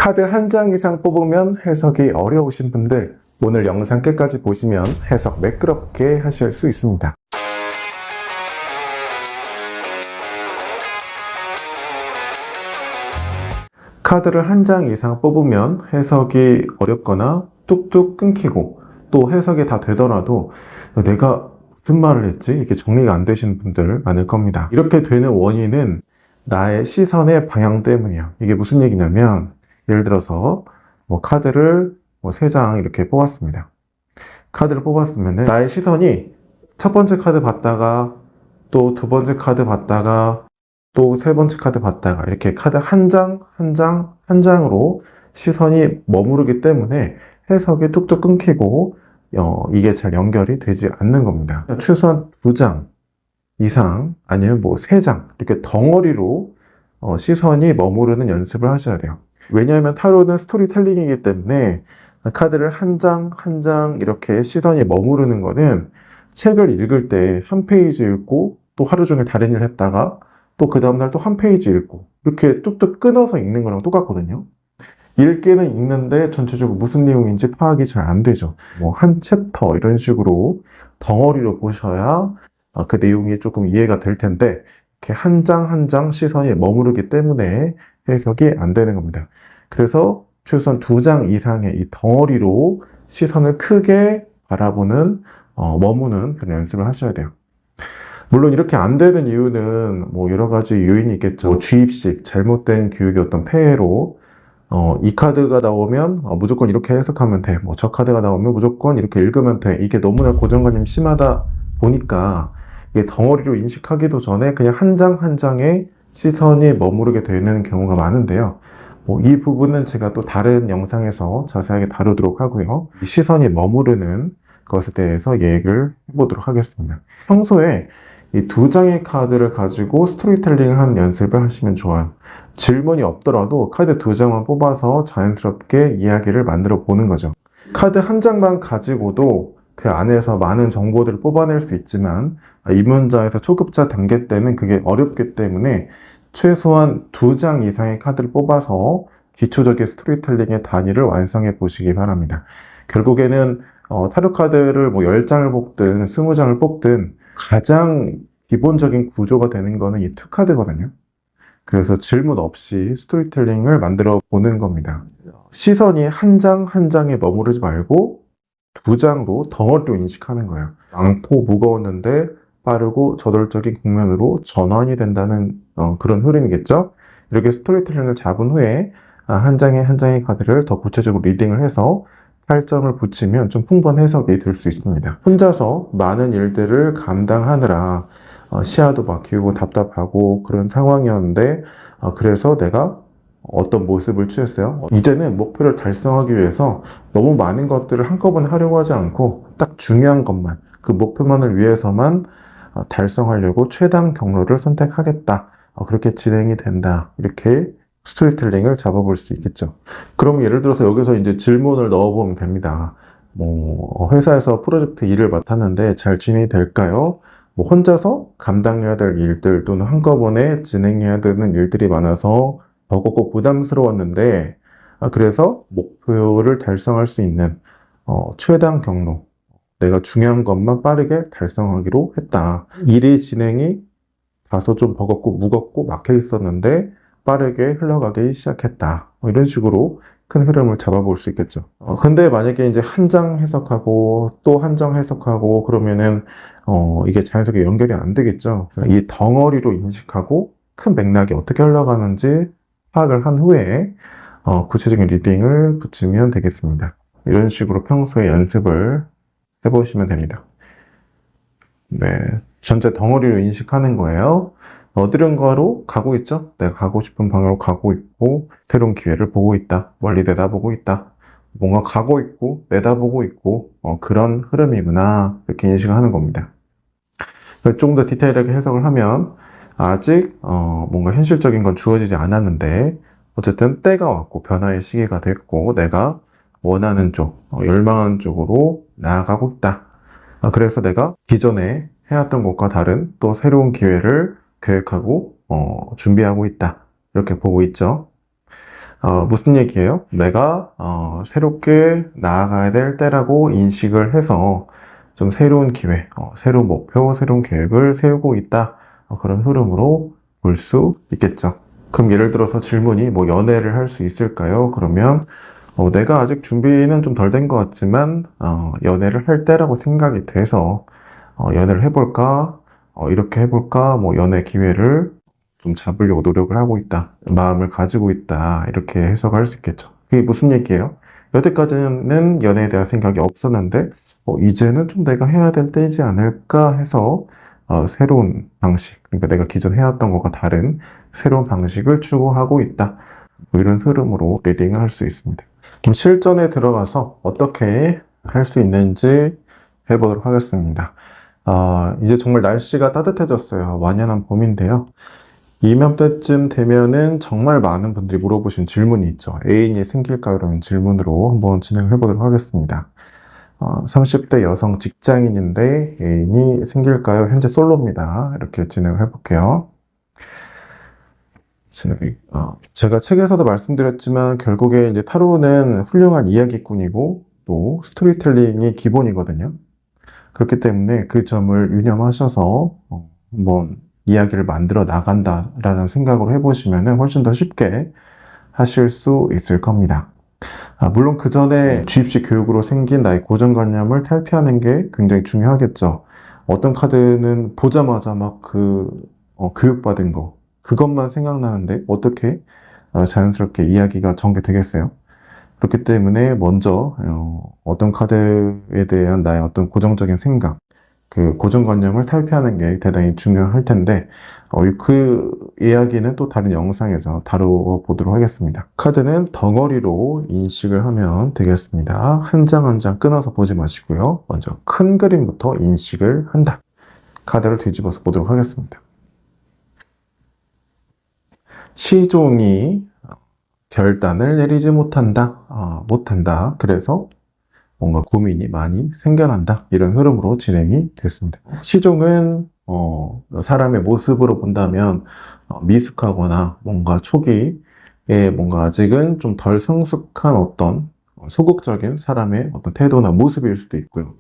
카드 한 장 이상 뽑으면 해석이 어려우신 분들, 오늘 영상 끝까지 보시면 해석 매끄럽게 하실 수 있습니다. 카드를 한 장 이상 뽑으면 해석이 어렵거나 뚝뚝 끊기고, 또 해석이 다 되더라도 내가 무슨 말을 했지? 이게 정리가 안 되시는 분들 많을 겁니다. 이렇게 되는 원인은 나의 시선의 방향 때문이에요. 이게 무슨 얘기냐면, 예를 들어서 카드를 3장 이렇게 뽑았습니다. 카드를 뽑았으면 나의 시선이 첫 번째 카드 봤다가 또 두 번째 카드 봤다가 또 세 번째 카드 봤다가 이렇게 카드 한 장, 한 장, 한 장으로 시선이 머무르기 때문에 해석이 뚝뚝 끊기고 이게 잘 연결이 되지 않는 겁니다. 최소한 2장 이상 아니면 3장 이렇게 덩어리로 시선이 머무르는 연습을 하셔야 돼요. 왜냐하면 타로는 스토리텔링이기 때문에 카드를 한 장 한 장 이렇게 시선이 머무르는 거는 책을 읽을 때 한 페이지 읽고 또 하루 종일 다른 일 했다가 또 그 다음날 또 한 페이지 읽고 이렇게 뚝뚝 끊어서 읽는 거랑 똑같거든요. 읽기는 읽는데 전체적으로 무슨 내용인지 파악이 잘 안 되죠. 한 챕터 이런 식으로 덩어리로 보셔야 그 내용이 조금 이해가 될 텐데, 이렇게 한 장 한 장 시선이 머무르기 때문에 해석이 안 되는 겁니다. 그래서 최소한 2장 이상의 이 덩어리로 시선을 크게 바라보는 머무는 그런 연습을 하셔야 돼요. 물론 이렇게 안 되는 이유는 여러 가지 요인이 있겠죠. 주입식, 잘못된 교육의 어떤 폐해로 이 카드가 나오면 무조건 이렇게 해석하면 돼. 저 카드가 나오면 무조건 이렇게 읽으면 돼. 이게 너무나 고정관념이 심하다 보니까 이게 덩어리로 인식하기도 전에 그냥 한 장 한 장에 시선이 머무르게 되는 경우가 많은데요. 이 부분은 제가 또 다른 영상에서 자세하게 다루도록 하고요. 이 시선이 머무르는 것에 대해서 얘기를 해보도록 하겠습니다. 평소에 이 2장의 카드를 가지고 스토리텔링을 하는 연습을 하시면 좋아요. 질문이 없더라도 카드 2장만 뽑아서 자연스럽게 이야기를 만들어 보는 거죠. 카드 한 장만 가지고도 그 안에서 많은 정보들을 뽑아낼 수 있지만 이 문장에서 초급자 단계 때는 그게 어렵기 때문에 최소한 2장 이상의 카드를 뽑아서 기초적인 스토리텔링의 단위를 완성해 보시기 바랍니다. 결국에는 타로 카드를 10장을 뽑든 20장을 뽑든 가장 기본적인 구조가 되는 거는 이 2카드거든요. 그래서 질문 없이 스토리텔링을 만들어 보는 겁니다. 시선이 한 장 한 장에 머무르지 말고 2장으로 덩어리로 인식하는 거예요. 많고 무거웠는데 빠르고 저돌적인 국면으로 전환이 된다는 그런 흐름이겠죠. 이렇게 스토리텔링을 잡은 후에 한 장의 한 장의 카드를 더 구체적으로 리딩을 해서 살점을 붙이면 좀 풍부한 해석이 될 수 있습니다. 혼자서 많은 일들을 감당하느라 시야도 막히고 답답하고 그런 상황이었는데, 그래서 내가 어떤 모습을 취했어요. 이제는 목표를 달성하기 위해서 너무 많은 것들을 한꺼번에 하려고 하지 않고 딱 중요한 것만, 그 목표만을 위해서만 달성하려고 최단 경로를 선택하겠다. 그렇게 진행이 된다. 이렇게 스토리텔링을 잡아볼 수 있겠죠. 그럼 예를 들어서 여기서 이제 질문을 넣어보면 됩니다. 회사에서 프로젝트 일을 맡았는데 잘 진행이 될까요? 혼자서 감당해야 될 일들 또는 한꺼번에 진행해야 되는 일들이 많아서 버겁고 부담스러웠는데, 그래서 목표를 달성할 수 있는 최단 경로, 내가 중요한 것만 빠르게 달성하기로 했다. 일의 진행이 다소 좀 버겁고 무겁고 막혀 있었는데 빠르게 흘러가기 시작했다. 이런 식으로 큰 흐름을 잡아볼 수 있겠죠. 근데 만약에 이제 한 장 해석하고 또 한 장 해석하고 그러면은 이게 자연스럽게 연결이 안 되겠죠. 이 덩어리로 인식하고 큰 맥락이 어떻게 흘러가는지 파악을 한 후에 구체적인 리딩을 붙이면 되겠습니다. 이런 식으로 평소에 연습을 해보시면 됩니다. 네, 전체 덩어리로 인식하는 거예요. 어디론가로 가고 있죠? 내가 가고 싶은 방향으로 가고 있고, 새로운 기회를 보고 있다. 멀리 내다보고 있다. 뭔가 가고 있고, 내다보고 있고, 그런 흐름이구나. 이렇게 인식을 하는 겁니다. 좀 더 디테일하게 해석을 하면, 아직, 뭔가 현실적인 건 주어지지 않았는데, 어쨌든 때가 왔고, 변화의 시기가 됐고, 내가 원하는 쪽, 열망하는 쪽으로 나아가고 있다. 그래서 내가 기존에 해왔던 것과 다른 또 새로운 기회를 계획하고 준비하고 있다. 이렇게 보고 있죠. 무슨 얘기예요? 내가 새롭게 나아가야 될 때라고 인식을 해서 좀 새로운 기회, 새로운 목표, 새로운 계획을 세우고 있다. 그런 흐름으로 볼 수 있겠죠. 그럼 예를 들어서 질문이 뭐 연애를 할 수 있을까요? 그러면 내가 아직 준비는 좀 덜 된 것 같지만 연애를 할 때라고 생각이 돼서 연애를 해볼까? 이렇게 해볼까? 뭐 연애 기회를 좀 잡으려고 노력을 하고 있다. 마음을 가지고 있다. 이렇게 해석할 수 있겠죠. 그게 무슨 얘기예요? 여태까지는 연애에 대한 생각이 없었는데, 이제는 좀 내가 해야 될 때이지 않을까 해서, 새로운 방식, 그러니까 내가 기존 해왔던 것과 다른 새로운 방식을 추구하고 있다. 뭐 이런 흐름으로 리딩을 할 수 있습니다. 그럼 실전에 들어가서 어떻게 할 수 있는지 해보도록 하겠습니다. 이제 정말 날씨가 따뜻해졌어요. 완연한 봄인데요. 이맘때쯤 되면은 정말 많은 분들이 물어보신 질문이 있죠. 애인이 생길까요? 라는 질문으로 한번 진행을 해보도록 하겠습니다. 30대 여성 직장인인데 애인이 생길까요? 현재 솔로입니다. 이렇게 진행을 해볼게요. 제가 책에서도 말씀드렸지만 결국에 이제 타로는 훌륭한 이야기꾼이고 또 스토리텔링이 기본이거든요. 그렇기 때문에 그 점을 유념하셔서 한번 이야기를 만들어 나간다라는 생각으로 해보시면 훨씬 더 쉽게 하실 수 있을 겁니다. 물론 그 전에 주입식 교육으로 생긴 나의 고정관념을 탈피하는 게 굉장히 중요하겠죠. 어떤 카드는 보자마자 막 교육받은 거, 그것만 생각나는데 어떻게 자연스럽게 이야기가 전개되겠어요? 그렇기 때문에 먼저 어떤 카드에 대한 나의 어떤 고정적인 생각, 그 고정관념을 탈피하는 게 대단히 중요할 텐데 그 이야기는 또 다른 영상에서 다뤄보도록 하겠습니다. 카드는 덩어리로 인식을 하면 되겠습니다. 한 장 한 장 끊어서 보지 마시고요. 먼저 큰 그림부터 인식을 한다. 카드를 뒤집어서 보도록 하겠습니다. 시종이 결단을 내리지 못한다. 그래서 뭔가 고민이 많이 생겨난다. 이런 흐름으로 진행이 됐습니다. 시종은 사람의 모습으로 본다면 미숙하거나 뭔가 초기에 뭔가 아직은 좀 덜 성숙한 어떤 소극적인 사람의 어떤 태도나 모습일 수도 있고요.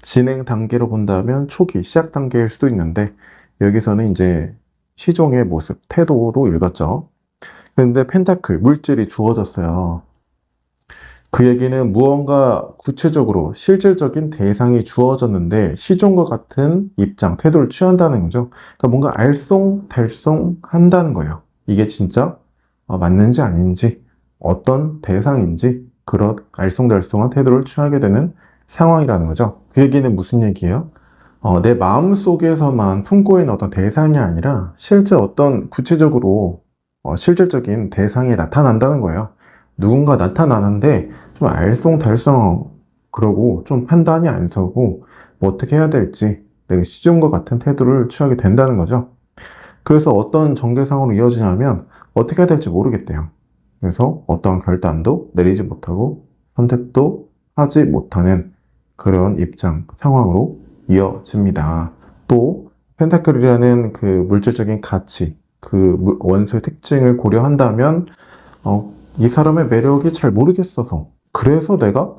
진행 단계로 본다면 초기, 시작 단계일 수도 있는데 여기서는 이제 시종의 모습, 태도로 읽었죠. 근데 펜타클, 물질이 주어졌어요. 그 얘기는 무언가 구체적으로 실질적인 대상이 주어졌는데 시종과 같은 입장, 태도를 취한다는 거죠. 그러니까 뭔가 알쏭달쏭 한다는 거예요. 이게 진짜 맞는지 아닌지, 어떤 대상인지 그런 알쏭달쏭한 태도를 취하게 되는 상황이라는 거죠. 그 얘기는 무슨 얘기예요? 내 마음 속에서만 품고 있는 어떤 대상이 아니라 실제 어떤 구체적으로 실질적인 대상이 나타난다는 거예요. 누군가 나타나는데 좀 알쏭달쏭 그러고 좀 판단이 안 서고 뭐 어떻게 해야 될지 내가 시중과 같은 태도를 취하게 된다는 거죠. 그래서 어떤 전개상으로 이어지냐면 어떻게 해야 될지 모르겠대요. 그래서 어떤 결단도 내리지 못하고 선택도 하지 못하는 그런 입장, 상황으로 이어집니다. 또 펜타클이라는 그 물질적인 가치, 그 원소의 특징을 고려한다면 이 사람의 매력이 잘 모르겠어서 그래서 내가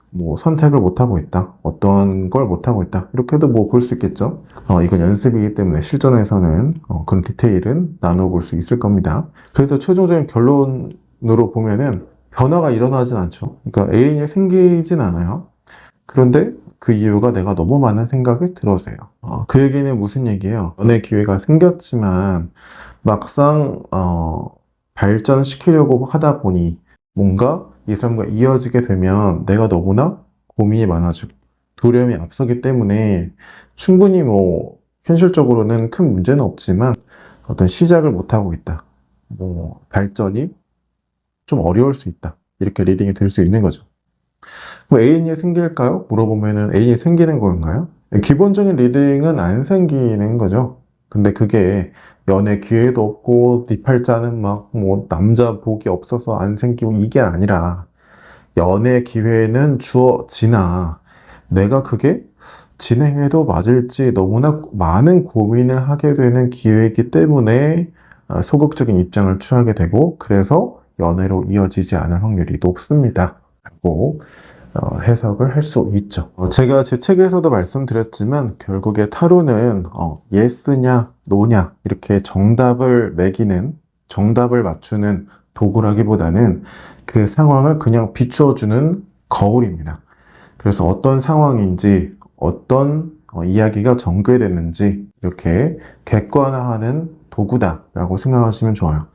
뭐 선택을 못하고 있다. 어떤 걸 못하고 있다. 이렇게도 뭐 볼 수 있겠죠. 이건 연습이기 때문에 실전에서는 그런 디테일은 나눠볼 수 있을 겁니다. 그래도 최종적인 결론으로 보면은 변화가 일어나진 않죠. 그러니까 애인이 생기진 않아요. 그런데 그 이유가 내가 너무 많은 생각이 들어서요. 그 얘기는 무슨 얘기예요? 연애 기회가 생겼지만 막상 발전시키려고 하다 보니 뭔가 이 사람과 이어지게 되면 내가 너무나 고민이 많아지고 두려움이 앞서기 때문에 충분히 뭐 현실적으로는 큰 문제는 없지만 어떤 시작을 못하고 있다. 뭐 발전이 좀 어려울 수 있다. 이렇게 리딩이 될 수 있는 거죠. 뭐 애인이 생길까요? 물어보면은 애인이 생기는 건가요? 기본적인 리딩은 안 생기는 거죠. 근데 그게 연애 기회도 없고 네 팔자는 막 뭐 남자 복이 없어서 안 생기고 이게 아니라 연애 기회는 주어지나 내가 그게 진행해도 맞을지 너무나 많은 고민을 하게 되는 기회이기 때문에 소극적인 입장을 취하게 되고 그래서 연애로 이어지지 않을 확률이 높습니다. 라고 해석을 할 수 있죠. 제가 제 책에서도 말씀드렸지만 결국에 타로는 yes냐, no냐 이렇게 정답을 매기는, 정답을 맞추는 도구라기보다는 그 상황을 그냥 비추어주는 거울입니다. 그래서 어떤 상황인지, 어떤 이야기가 전개되는지 이렇게 객관화하는 도구다라고 생각하시면 좋아요.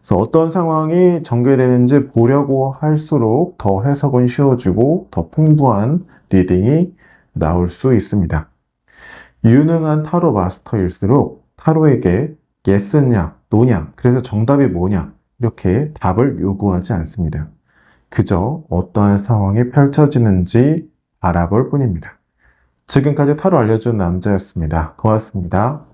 그래서 어떤 상황이 전개되는지 보려고 할수록 더 해석은 쉬워지고 더 풍부한 리딩이 나올 수 있습니다. 유능한 타로 마스터일수록 타로에게 yes냐, no냐, 그래서 정답이 뭐냐 이렇게 답을 요구하지 않습니다. 그저 어떠한 상황이 펼쳐지는지 바라볼 뿐입니다. 지금까지 타로 알려준 남자였습니다. 고맙습니다.